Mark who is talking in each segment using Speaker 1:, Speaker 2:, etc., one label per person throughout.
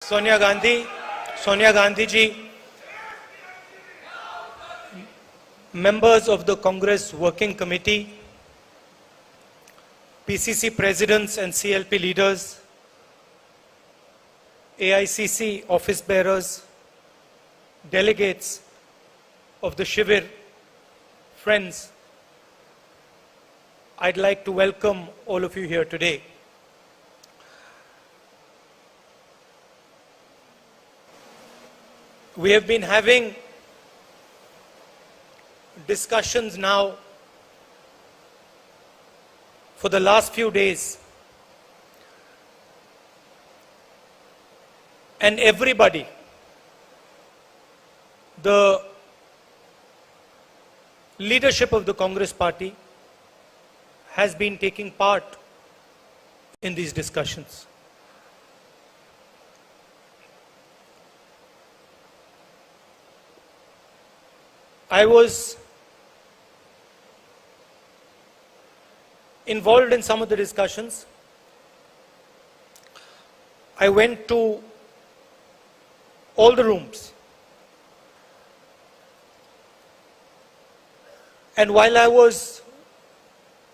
Speaker 1: Sonia Gandhi ji, members of the Congress Working Committee, PCC presidents and CLP leaders, AICC office bearers, delegates of the Shivir, friends, I'd like to welcome all of you here today. We have been having discussions now for the last few days, and everybody, the leadership of the Congress Party has been taking part in these discussions. I was involved in some of the discussions. I went to all the rooms. And while I was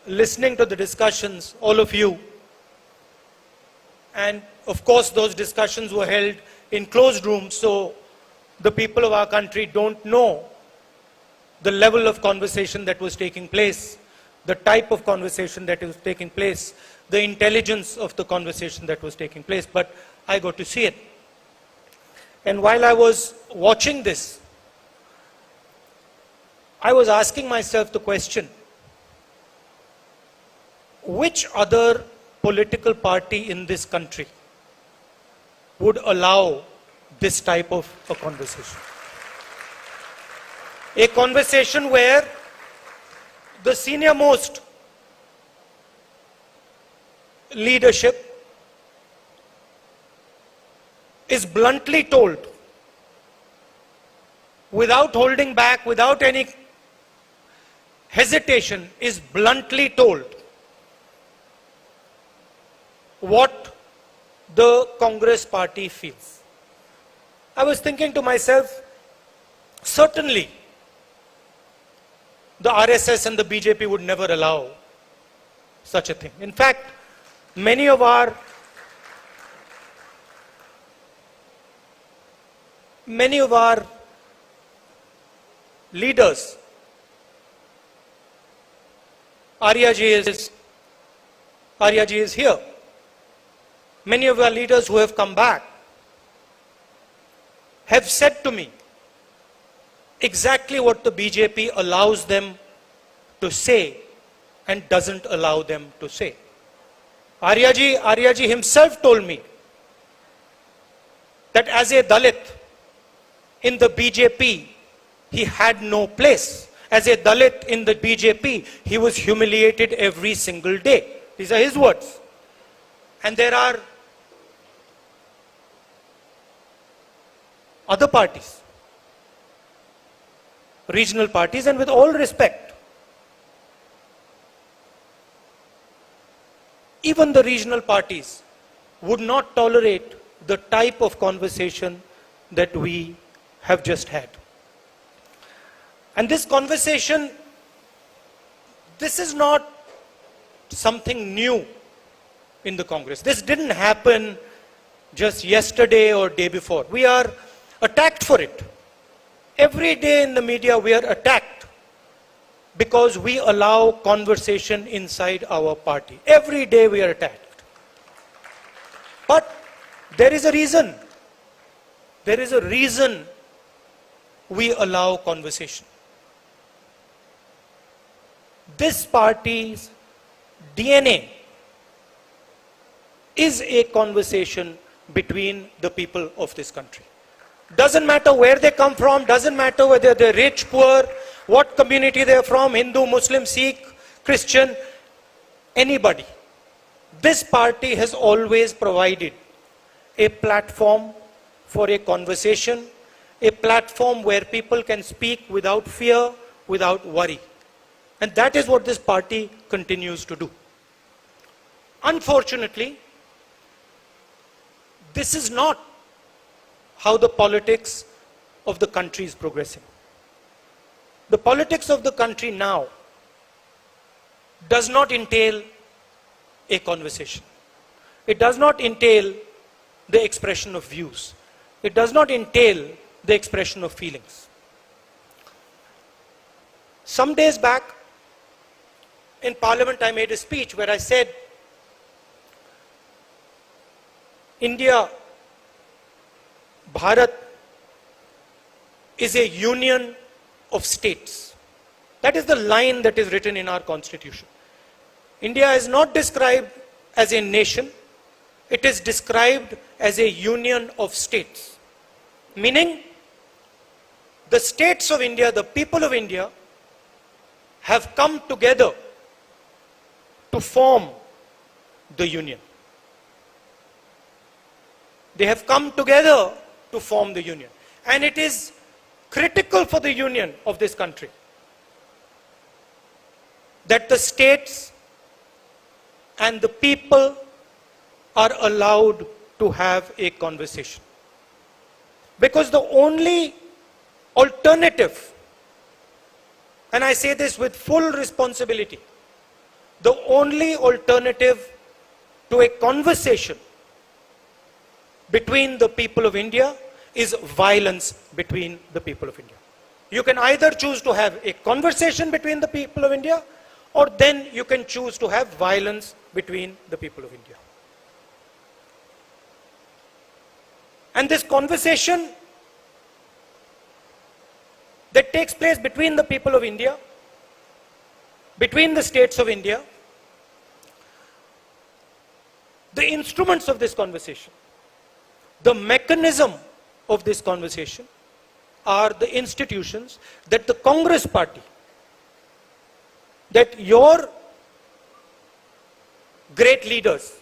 Speaker 1: listening to the discussions, all of you, and of course those discussions were held in closed rooms, so the people of our country don't know the level of conversation that was taking place, the type of conversation that was taking place, the intelligence of the conversation that was taking place, but I got to see it. And while I was watching this, I was asking myself the question, which other political party in this country would allow this type of a conversation? A conversation where the senior most leadership is bluntly told, without holding back, without any hesitation, is bluntly told what the Congress Party feels. I was thinking to myself, certainly the RSS and the BJP would never allow such a thing. In fact, many of our leaders, Arya ji is here. Many of our leaders who have come back have said to me exactly what the BJP allows them to say and doesn't allow them to say. Arya ji himself told me that as a Dalit in the BJP, he had no place. As a Dalit in the BJP, he was humiliated every single day. These are his words. And there are other parties, regional parties, and with all respect, even the regional parties would not tolerate the type of conversation that we have just had. And this conversation, this is not something new in the Congress. This didn't happen just yesterday or day before. We are attacked for it. Every day in the media we are attacked because we allow conversation inside our party. Every day we are attacked. But there is a reason. There is a reason we allow conversation. This party's DNA is a conversation between the people of this country. Doesn't matter where they come from, doesn't matter whether they're rich, poor, what community they're from, Hindu, Muslim, Sikh, Christian, anybody. This party has always provided a platform for a conversation, a platform where people can speak without fear, without worry. And that is what this party continues to do. Unfortunately, this is not how the politics of the country is progressing. The politics of the country now does not entail a conversation. It does not entail the expression of views. It does not entail the expression of feelings. Some days back, in Parliament, I made a speech where I said, India, Bharat, is a union of states. That is the line that is written in our constitution. India is not described as a nation. It is described as a union of states. Meaning, the states of India, the people of India, have come together to form the union. They have come together to form the union. And it is critical for the union of this country that the states and the people are allowed to have a conversation. Because the only alternative, and I say this with full responsibility, the only alternative to a conversation between the people of India is violence between the people of India. You can either choose to have a conversation between the people of India, or then you can choose to have violence between the people of India. And this conversation that takes place between the people of India, between the states of India, the instruments of this conversation, the mechanism of this conversation are the institutions that the Congress party, that your great leaders,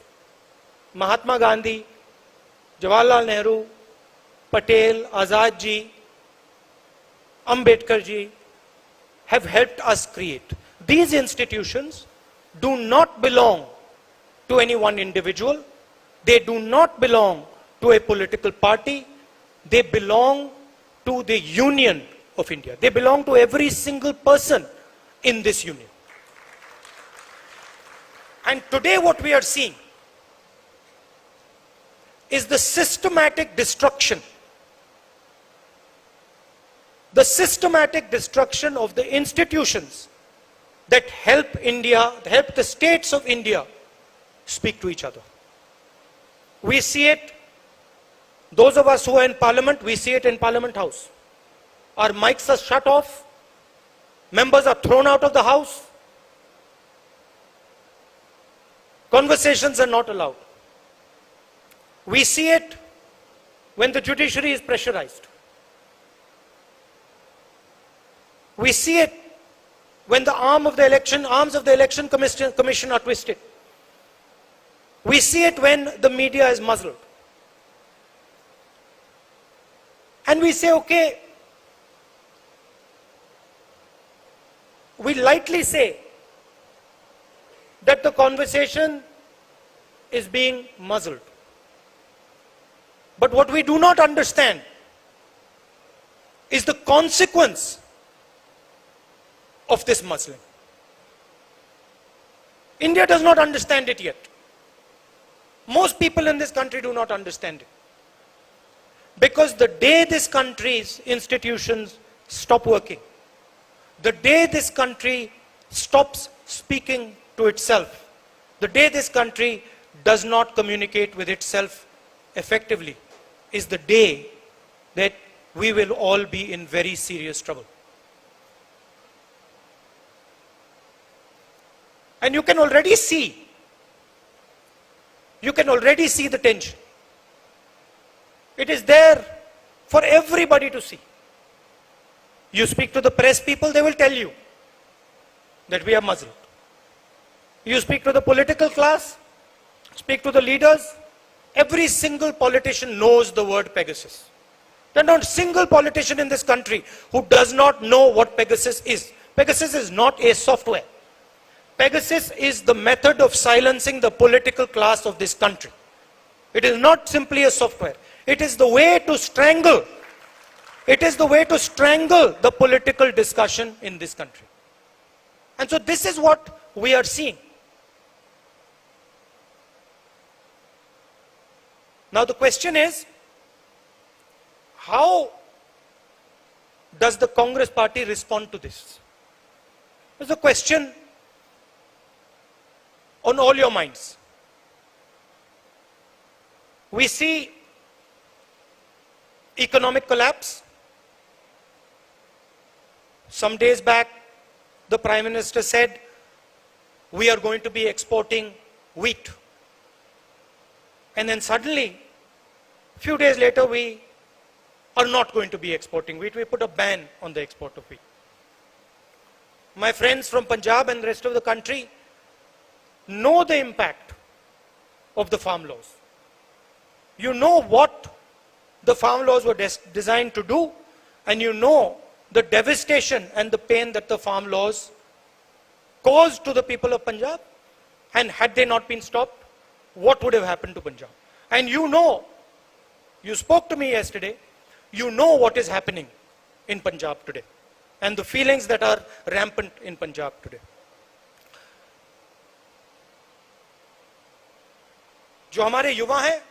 Speaker 1: Mahatma Gandhi, Jawaharlal Nehru, Patel, Azad ji, Ambedkar ji, have helped us create. These institutions do not belong to any one individual. They do not belong to a political party. They belong to the union of India. They belong to every single person in this union. And today what we are seeing is the systematic destruction. The systematic destruction of the institutions that help India, help the states of India speak to each other. We see it, those of us who are in Parliament, we see it in Parliament House. Our mics are shut off, members are thrown out of the House, conversations are not allowed. We see it when the judiciary is pressurized. We see it when the arms of the election commission are twisted. We see it when the media is muzzled. And we say, okay, we lightly say that the conversation is being muzzled. But what we do not understand is the consequence of this muzzling. India does not understand it yet. Most people in this country do not understand it. Because the day this country's institutions stop working, the day this country stops speaking to itself, the day this country does not communicate with itself effectively, is the day that we will all be in very serious trouble. And you can already see the tension. It is there for everybody to see. You speak to the press people, they will tell you that we are muzzled. You speak to the political class, speak to the leaders, every single politician knows the word Pegasus. There is not a single politician in this country who does not know what Pegasus is. Pegasus is not a software. Pegasus is the method of silencing the political class of this country. It is not simply a software. It is the way to strangle. It is the way to strangle the political discussion in this country. And so this is what we are seeing. Now the question is, how does the Congress party respond to this? It's a question on all your minds. We see economic collapse. Some days back, the Prime Minister said, we are going to be exporting wheat. And then suddenly, a few days later, we are not going to be exporting wheat. We put a ban on the export of wheat. My friends from Punjab and the rest of the country know the impact of the farm laws. You know what the farm laws were designed to do, and you know the devastation and the pain that the farm laws caused to the people of Punjab. And had they not been stopped, what would have happened to Punjab? And you know, you spoke to me yesterday, you know what is happening in Punjab today and the feelings that are rampant in Punjab today. जो हमारे युवा हैं,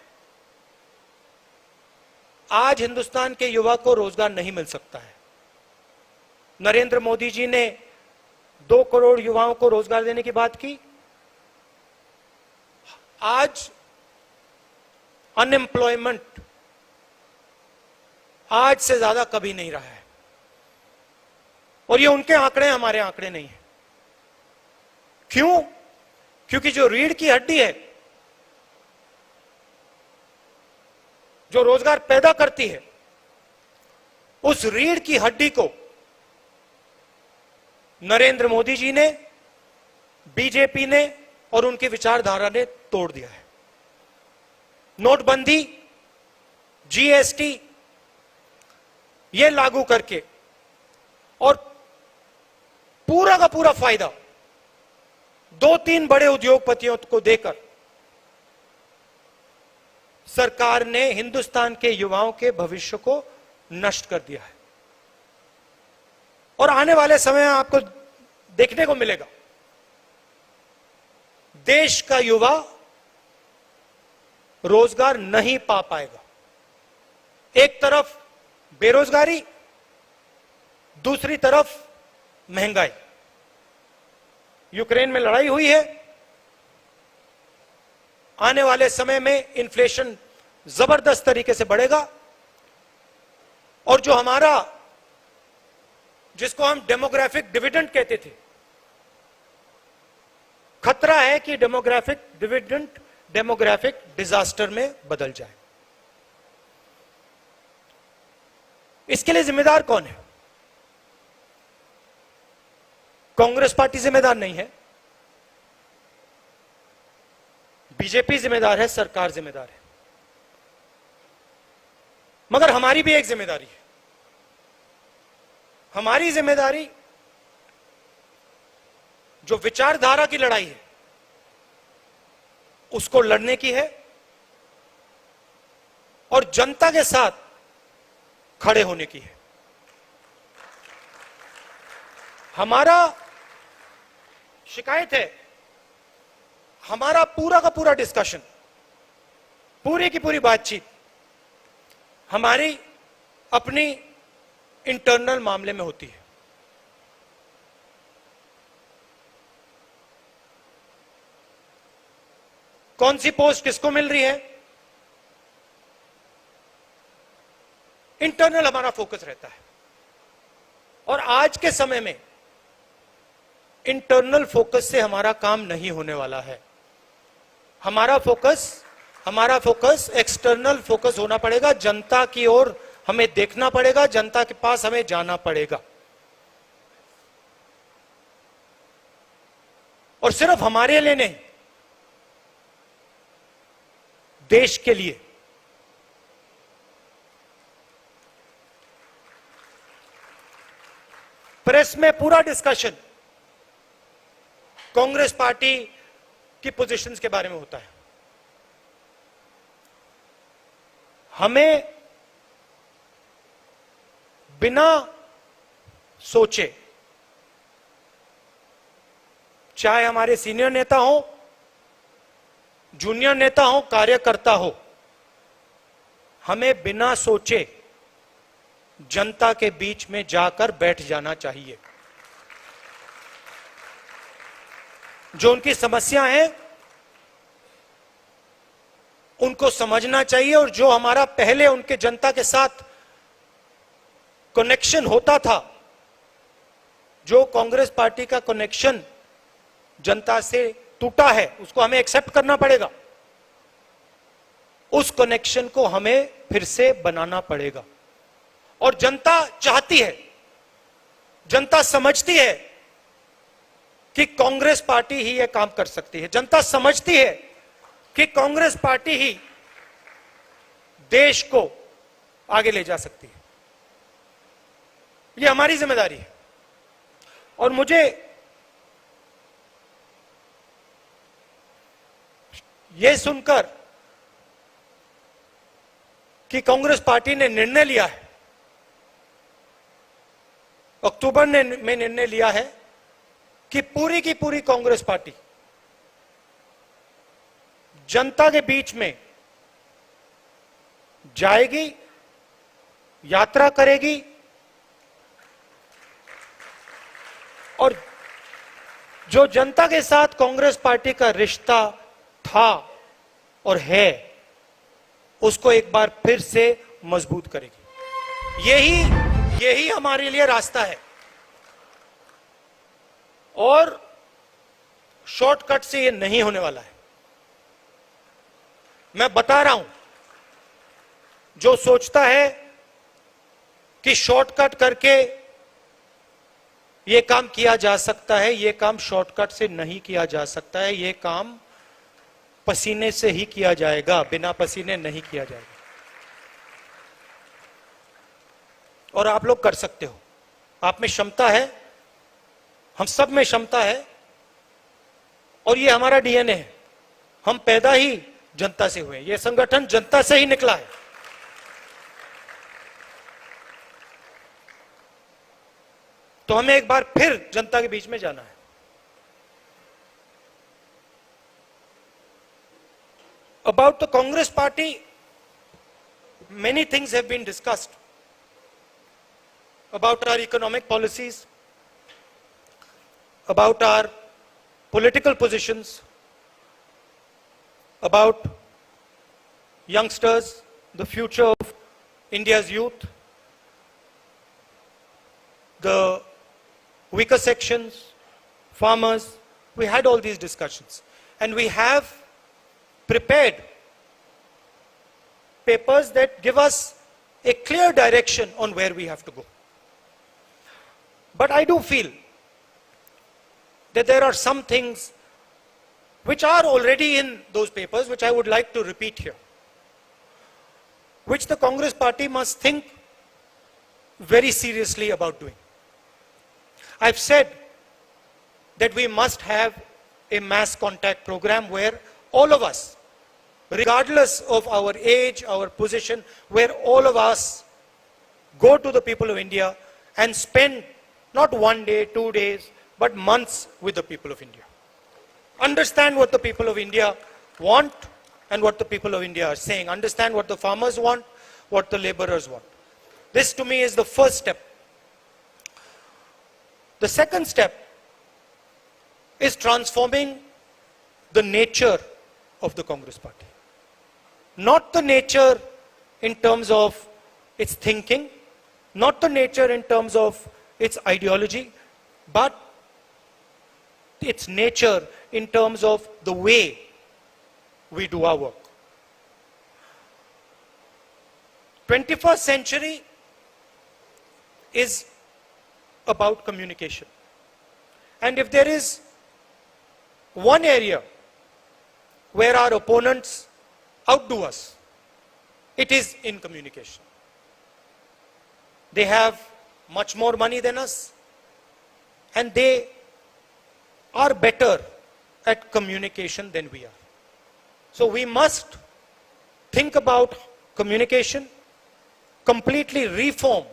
Speaker 1: आज हिंदुस्तान के युवा को रोजगार नहीं मिल सकता है. नरेंद्र मोदी जी ने 2 करोड़ युवाओं को रोजगार देने की बात की. आज अनएम्प्लॉयमेंट आज से ज्यादा कभी नहीं रहा है. और ये उनके आंकड़े, हमारे आंकड़े नहीं है. क्यों? क्योंकि जो रीढ़ की हड्डी है, जो रोजगार पैदा करती है, उस रीढ़ की हड्डी को नरेंद्र मोदी जी ने, बीजेपी ने और उनकी विचारधारा ने तोड़ दिया है. नोटबंदी, जीएसटी ये लागू करके और पूरा का पूरा फायदा 2-3 बड़े उद्योगपतियों को देकर सरकार ने हिंदुस्तान के युवाओं के भविष्य को नष्ट कर दिया है. और आने वाले समय में आपको देखने को मिलेगा, देश का युवा रोजगार नहीं पा पाएगा. एक तरफ बेरोजगारी, दूसरी तरफ महंगाई. यूक्रेन में लड़ाई हुई है. आने वाले समय में इन्फ्लेशन जबरदस्त तरीके से बढ़ेगा. और जो हमारा, जिसको हम डेमोग्राफिक डिविडेंड कहते थे, खतरा है कि डेमोग्राफिक डिविडेंड डेमोग्राफिक डिजास्टर में बदल जाए. इसके लिए जिम्मेदार कौन है? कांग्रेस पार्टी जिम्मेदार नहीं है, बीजेपी जिम्मेदार है, सरकार जिम्मेदार है. मगर हमारी भी एक जिम्मेदारी है. हमारी जिम्मेदारी जो विचारधारा की लड़ाई है, उसको लड़ने की है और जनता के साथ खड़े होने की है. हमारा शिकायत है, हमारा पूरा का पूरा डिस्कशन, पूरी की पूरी बातचीत हमारी अपनी इंटरनल मामले में होती है. कौन सी पोस्ट किसको मिल रही है, इंटरनल हमारा फोकस रहता है. और आज के समय में इंटरनल फोकस से हमारा काम नहीं होने वाला है. हमारा फोकस एक्सटर्नल फोकस होना पड़ेगा. जनता की ओर हमें देखना पड़ेगा, जनता के पास हमें जाना पड़ेगा. और सिर्फ हमारे लिए नहीं, देश के लिए. प्रेस में पूरा डिस्कशन कांग्रेस पार्टी की पोजीशंस के बारे में होता है. हमें बिना सोचे, चाहे हमारे सीनियर नेता हो, जूनियर नेता हो, कार्यकर्ता हो, हमें बिना सोचे जनता के बीच में जाकर बैठ जाना चाहिए। जो उनकी समस्या है उनको समझना चाहिए, और जो हमारा पहले उनके जनता के साथ कनेक्शन होता था, जो कांग्रेस पार्टी का कनेक्शन जनता से टूटा है, उसको हमें एक्सेप्ट करना पड़ेगा। उस कनेक्शन को हमें फिर से बनाना पड़ेगा। और जनता चाहती है, जनता समझती है कि कांग्रेस पार्टी ही यह काम कर सकती है। जनता समझती है कि कांग्रेस पार्टी ही देश को आगे ले जा सकती है। यह हमारी जिम्मेदारी है। और मुझे यह सुनकर कि कांग्रेस पार्टी ने निर्णय लिया है, अक्टूबर में निर्णय लिया है कि पूरी की पूरी कांग्रेस पार्टी जनता के बीच में जाएगी, यात्रा करेगी, और जो जनता के साथ कांग्रेस पार्टी का रिश्ता था और है, उसको एक बार फिर से मजबूत करेगी। यही हमारे लिए रास्ता है। और शॉर्टकट से ये नहीं होने वाला है। मैं बता रहा हूं, जो सोचता है कि शॉर्टकट करके ये काम किया जा सकता है, ये काम शॉर्टकट से नहीं किया जा सकता है। ये काम पसीने से ही किया जाएगा, बिना पसीने नहीं किया जाएगा। और आप लोग कर सकते हो, आप में क्षमता है, हम सब में क्षमता है, और ये हमारा डीएनए है। हम पैदा ही जनता से हुए, ये संगठन जनता से ही निकला है। तो हमें एक बार फिर जनता के बीच में जाना है। About the Congress party, many things have been discussed about our economic policies, about our political positions, about youngsters, the future of India's youth, the weaker sections, farmers. We had all these discussions, and we have prepared papers that give us a clear direction on where we have to go. But I do feel that there are some things which are already in those papers, which I would like to repeat here, which the Congress party must think very seriously about doing. I've said that we must have a mass contact program where all of us, regardless of our age, our position, where all of us go to the people of India and spend not 1 day, 2 days, but months with the people of India. Understand what the people of India want and what the people of India are saying. Understand what the farmers want, what the laborers want. This to me is the first step. The second step is transforming the nature of the Congress party. Not the nature in terms of its thinking, not the nature in terms of its ideology, but its nature in terms of the way we do our work. 21st century is about communication. And if there is one area where our opponents outdo us, it is in communication. They have much more money than us, and they are better at communication than we are. So we must think about communication, completely reform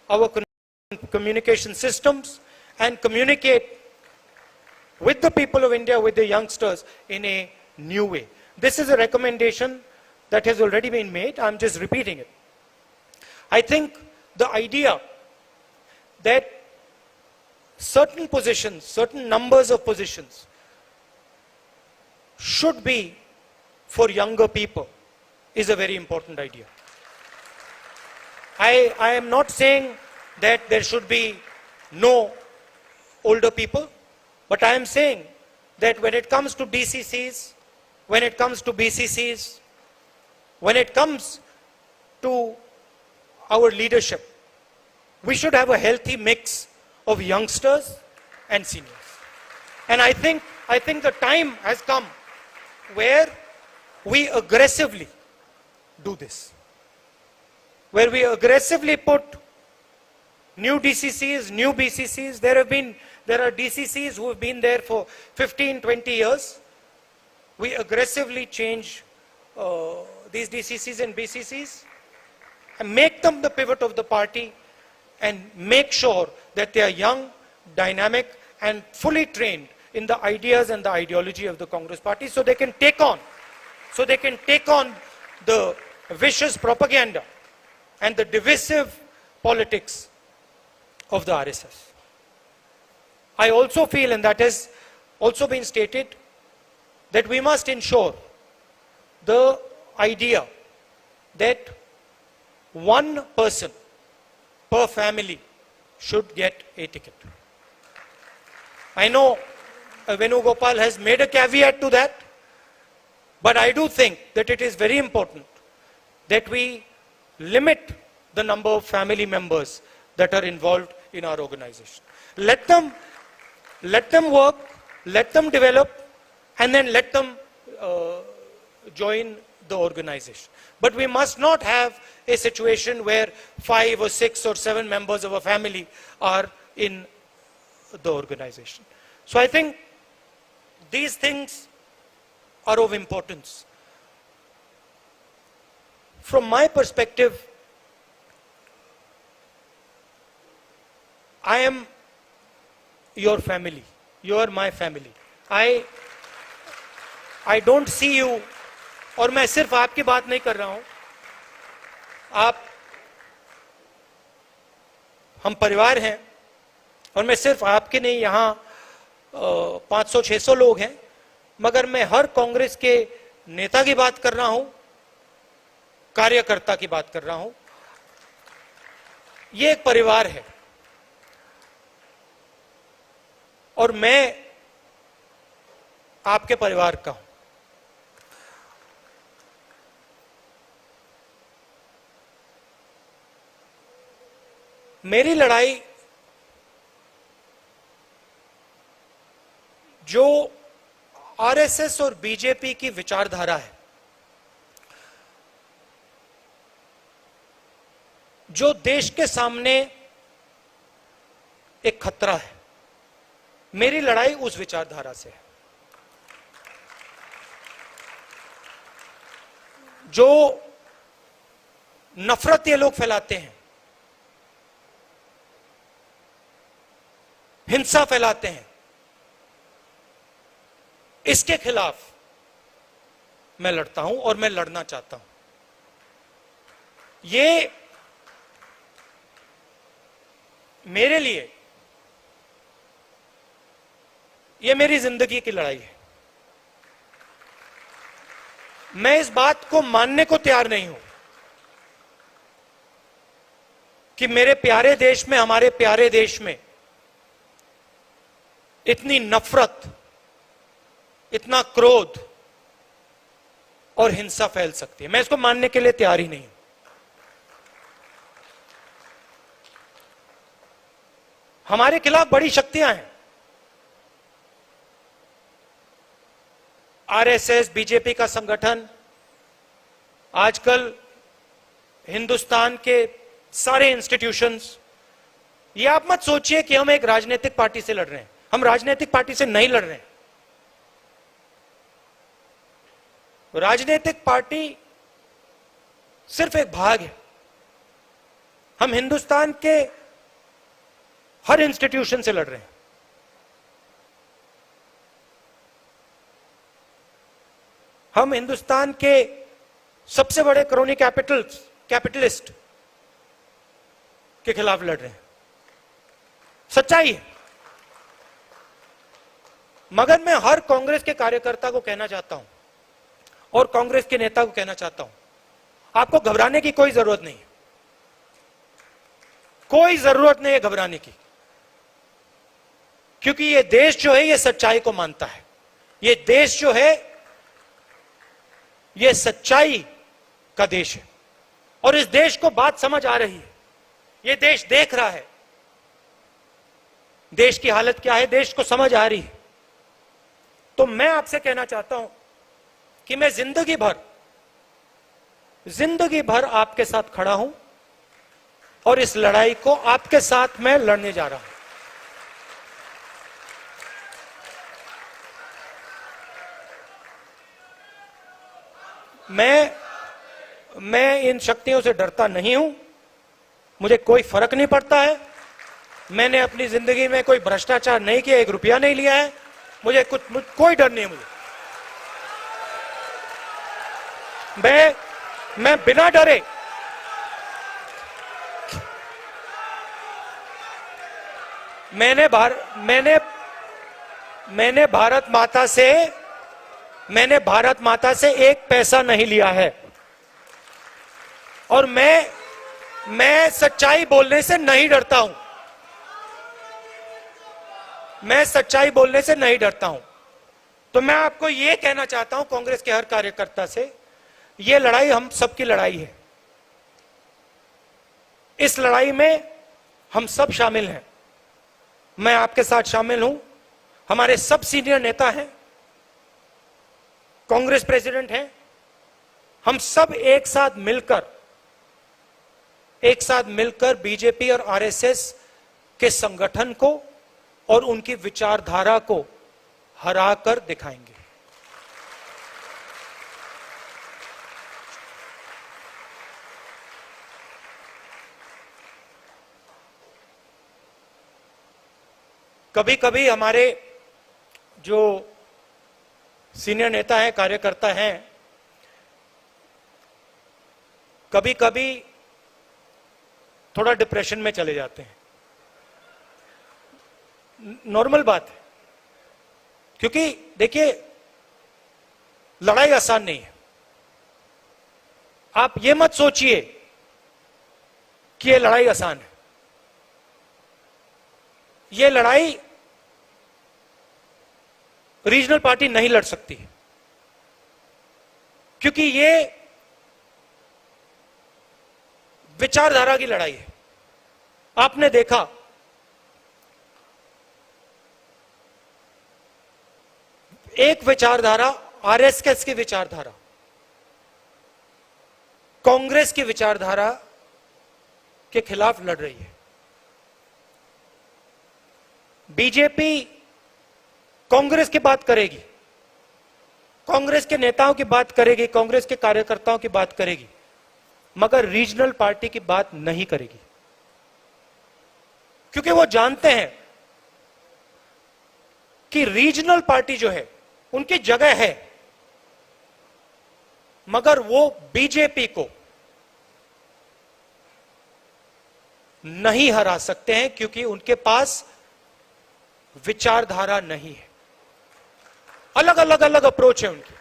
Speaker 1: our communication systems, and communicate with the people of India, with the youngsters, in a new way. This is a recommendation that has already been made. I'm just repeating it. I think the idea that certain positions, certain numbers of positions should be for younger people is a very important idea. I am not saying that there should be no older people, but I am saying that when it comes to DCCs, when it comes to BCCs, when it comes to our leadership, we should have a healthy mix of youngsters and seniors. And I think the time has come where we aggressively do this, where we aggressively put new DCCs, new BCCs. There are DCCs who have been there for 15, 20 years. We aggressively change these DCCs and BCCs and make them the pivot of the party, and make sure that they are young, dynamic, and fully trained in the ideas and the ideology of the Congress party, so they can take on the vicious propaganda and the divisive politics of the RSS. I also feel, and that has also been stated, that we must ensure the idea that one person per family should get a ticket. I know Venugopal has made a caveat to that, but I do think that it is very important that we limit the number of family members that are involved in our organization. Let them work, let them develop, and then let them join the organization. But we must not have a situation where 5 or 6 or 7 members of a family are in the organization. So I think these things are of importance. From my perspective, I am your family. You are my family. I don't see you, और मैं सिर्फ आपकी बात नहीं कर रहा हूं, हम परिवार हैं, और मैं सिर्फ आपके नहीं, यहां 500-600 लोग हैं, मगर मैं हर कांग्रेस के नेता की बात कर रहा हूं, कार्यकर्ता की बात कर रहा हूं. ये एक परिवार है, और मैं आपके परिवार का हूं. मेरी लड़ाई जो आरएसएस और बीजेपी की विचारधारा है, जो देश के सामने एक खतरा है, मेरी लड़ाई उस विचारधारा से है. जो नफरत ये लोग फैलाते हैं, हिंसा फैलाते हैं, इसके खिलाफ मैं लड़ता हूं और मैं लड़ना चाहता हूं. ये मेरे लिए, ये मेरी जिंदगी की लड़ाई है. मैं इस बात को मानने को तैयार नहीं हूं कि मेरे प्यारे देश में, हमारे प्यारे देश में इतनी नफरत, इतना क्रोध और हिंसा फैल सकती है. मैं इसको मानने के लिए तैयार ही नहीं हूं. हमारे खिलाफ बड़ी शक्तियां हैं. आरएसएस, बीजेपी का संगठन, आजकल हिंदुस्तान के सारे इंस्टीट्यूशंस. ये आप मत सोचिए कि हम एक राजनीतिक पार्टी से लड़ रहे हैं. हम राजनीतिक पार्टी से नहीं लड़ रहे हैं. राजनीतिक पार्टी सिर्फ एक भाग है। हम हिंदुस्तान के हर इंस्टीट्यूशन से लड़ रहे हैं। हम हिंदुस्तान के सबसे बड़े क्रोनी कैपिटलिस्ट के खिलाफ लड़ रहे हैं। सच्चाई है। मगर मैं हर कांग्रेस के कार्यकर्ता को कहना चाहता हूं और कांग्रेस के नेता को कहना चाहता हूं, आपको घबराने की कोई जरूरत नहीं है। कोई जरूरत नहीं है घबराने की, क्योंकि ये देश जो है ये सच्चाई को मानता है। ये देश जो है ये सच्चाई का देश है और इस देश को बात समझ आ रही है। ये देश देख रहा है देश की हालत क्या है, देश को समझ आ रही है। तो मैं आपसे कहना चाहता हूं कि मैं जिंदगी भर आपके साथ खड़ा हूं और इस लड़ाई को आपके साथ मैं लड़ने जा रहा हूं। मैं इन शक्तियों से डरता नहीं हूं, मुझे कोई फर्क नहीं पड़ता है। मैंने अपनी जिंदगी में कोई भ्रष्टाचार नहीं किया, 1 रुपया नहीं लिया है। मुझे कोई डर नहीं है। मैं बिना डरे मैंने भारत माता से 1 पैसा नहीं लिया है और मैं सच्चाई बोलने से नहीं डरता हूं। मैं सच्चाई बोलने से नहीं डरता हूं। तो मैं आपको यह कहना चाहता हूं कांग्रेस के हर कार्यकर्ता से, यह लड़ाई हम सबकी लड़ाई है। इस लड़ाई में हम सब शामिल हैं। मैं आपके साथ शामिल हूं। हमारे सब सीनियर नेता हैं, कांग्रेस प्रेसिडेंट हैं। हम सब एक साथ मिलकर बीजेपी और आरएसएस के संगठन को और उनकी विचारधारा को हराकर दिखाएंगे। कभी कभी हमारे जो सीनियर नेता हैं, कार्यकर्ता हैं, कभी कभी थोड़ा डिप्रेशन में चले जाते हैं। नॉर्मल बात है, क्योंकि देखिए लड़ाई आसान नहीं है। आप ये मत सोचिए कि ये लड़ाई आसान है। ये लड़ाई रीजनल पार्टी नहीं लड़ सकती, क्योंकि ये विचारधारा की लड़ाई है। आपने देखा एक विचारधारा आरएसएस की विचारधारा कांग्रेस की विचारधारा के खिलाफ लड़ रही है। बीजेपी कांग्रेस की बात करेगी, कांग्रेस के नेताओं की बात करेगी, कांग्रेस के कार्यकर्ताओं की बात करेगी, मगर रीजनल पार्टी की बात नहीं करेगी, क्योंकि वो जानते हैं कि रीजनल पार्टी जो है उनकी जगह है, मगर वो बीजेपी को नहीं हरा सकते हैं, क्योंकि उनके पास विचारधारा नहीं है। अलग अप्रोच है उनकी।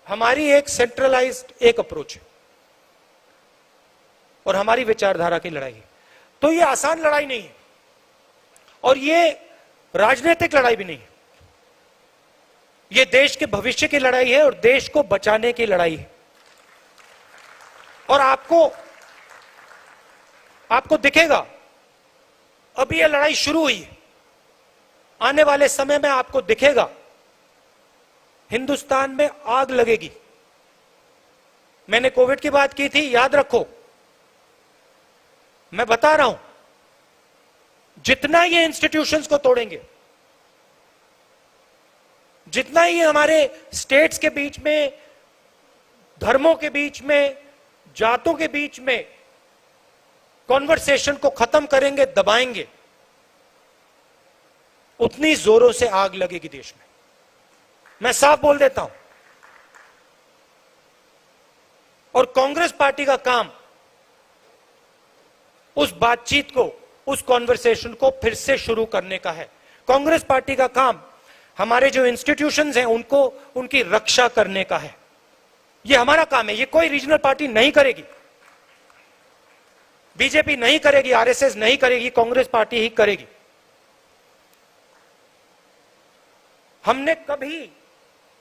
Speaker 1: हमारी एक सेंट्रलाइज्ड एक अप्रोच है और हमारी विचारधारा की लड़ाई है। तो ये आसान लड़ाई नहीं है और ये राजनीतिक लड़ाई भी नहीं है। ये देश के भविष्य की लड़ाई है और देश को बचाने की लड़ाई है। और आपको दिखेगा, अभी ये लड़ाई शुरू हुई है, आने वाले समय में आपको दिखेगा हिंदुस्तान में आग लगेगी। मैंने कोविड की बात की थी, याद रखो, मैं बता रहा हूं, जितना ये इंस्टीट्यूशंस को तोड़ेंगे, जितना ही हमारे स्टेट्स के बीच में धर्मों के बीच में, जातों के बीच में कॉन्वर्सेशन को खत्म करेंगे, दबाएंगे, उतनी जोरों से आग लगेगी देश में। मैं साफ बोल देता हूं। और कांग्रेस पार्टी का काम उस बातचीत को, उस कॉन्वर्सेशन को फिर से शुरू करने का है। कांग्रेस पार्टी का काम हमारे जो इंस्टीट्यूशंस हैं उनको, उनकी रक्षा करने का है। यह हमारा काम है। यह कोई रीजनल पार्टी नहीं करेगी, बीजेपी नहीं करेगी, आरएसएस नहीं करेगी, कांग्रेस पार्टी ही करेगी। हमने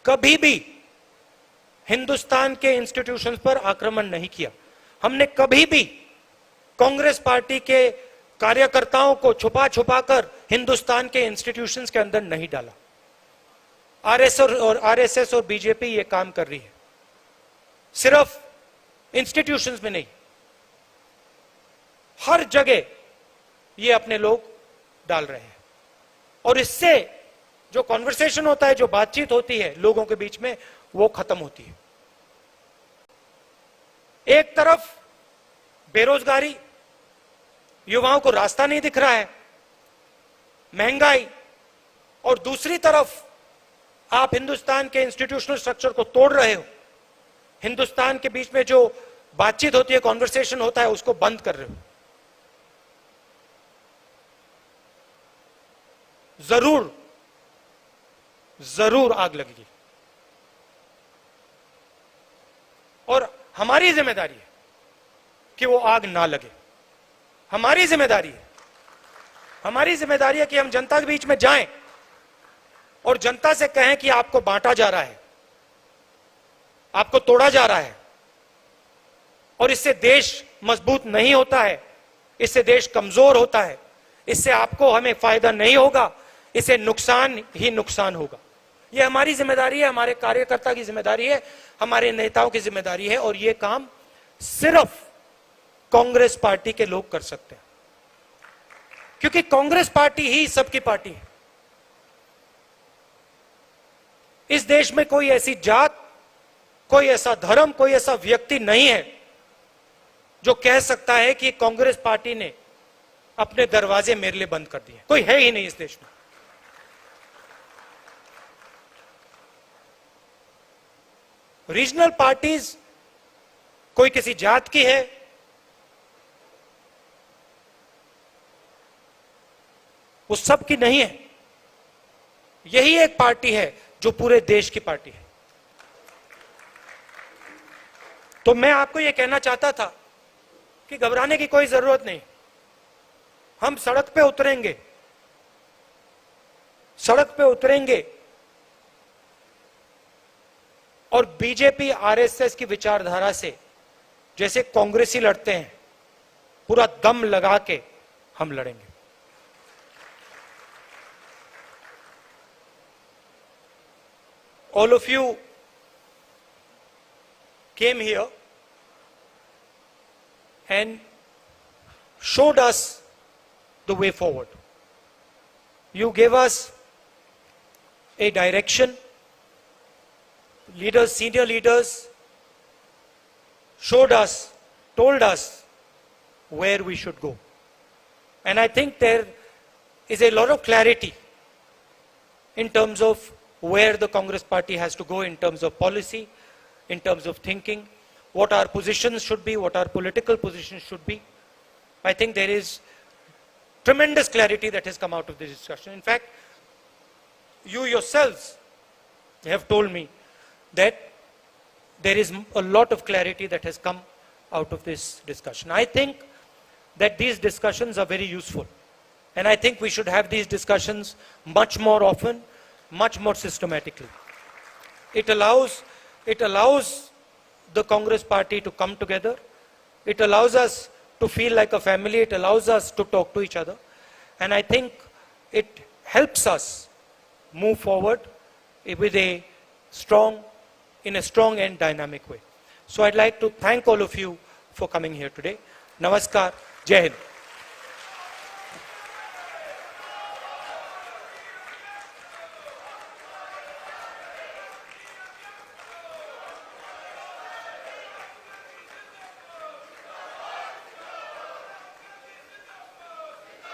Speaker 1: कभी भी हिंदुस्तान के इंस्टीट्यूशंस पर आक्रमण नहीं किया। हमने कभी भी कांग्रेस पार्टी के कार्यकर्ताओं को छुपा कर हिंदुस्तान के इंस्टीट्यूशंस के अंदर नहीं डाला। आरएसएस और बीजेपी ये काम कर रही है, सिर्फ इंस्टीट्यूशंस में नहीं, हर जगह ये अपने लोग डाल रहे हैं। और इससे जो कॉन्वर्सेशन होता है, जो बातचीत होती है लोगों के बीच में, वो खत्म होती है। एक तरफ बेरोजगारी, युवाओं को रास्ता नहीं दिख रहा है, महंगाई, और दूसरी तरफ आप हिंदुस्तान के इंस्टीट्यूशनल स्ट्रक्चर को तोड़ रहे हो। हिंदुस्तान के बीच में जो बातचीत होती है, कॉन्वर्सेशन होता है, उसको बंद कर रहे हो। जरूर आग लगेगी। और हमारी जिम्मेदारी है कि वो आग ना लगे। हमारी जिम्मेदारी है कि हम जनता के बीच में जाएं और जनता से कहें कि आपको बांटा जा रहा है, आपको तोड़ा जा रहा है, और इससे देश मजबूत नहीं होता है, इससे देश कमजोर होता है, इससे आपको हमें फायदा नहीं होगा, इससे नुकसान ही नुकसान होगा। यह हमारी जिम्मेदारी है, हमारे कार्यकर्ता की जिम्मेदारी है, हमारे नेताओं की जिम्मेदारी है, और यह काम सिर्फ कांग्रेस पार्टी के लोग कर सकते हैं, क्योंकि कांग्रेस पार्टी ही सबकी पार्टी है। इस देश में कोई ऐसी जात, कोई ऐसा धर्म, कोई ऐसा व्यक्ति नहीं है जो कह सकता है कि कांग्रेस पार्टी ने अपने दरवाजे मेरे लिए बंद कर दिए। कोई है ही नहीं इस देश में। रीजनल पार्टीज कोई किसी जात की है, वो सब की नहीं है। यही एक पार्टी है जो पूरे देश की पार्टी है। तो मैं आपको यह कहना चाहता था कि घबराने की कोई जरूरत नहीं। हम सड़क पे उतरेंगे और बीजेपी आरएसएस की विचारधारा से जैसे कांग्रेसी लड़ते हैं, पूरा दम लगा के हम लड़ेंगे। All of you came here and showed us the way forward. You gave us a direction. Leaders, senior leaders showed us, told us where we should go. And I think there is a lot of clarity in terms of where the Congress party has to go in terms of policy, in terms of thinking, what our positions should be, what our political positions should be. I think there is tremendous clarity that has come out of this discussion. In fact, you yourselves have told me that there is a lot of clarity that has come out of this discussion. I think that these discussions are very useful. And I think we should have these discussions much more often, much more systematically. It allows the Congress party to come together. It allows us to feel like a family. It allows us to talk to each other. And I think it helps us move forward with in a strong and dynamic way. So I'd like to thank all of you for coming here today. Namaskar. Jai Hind.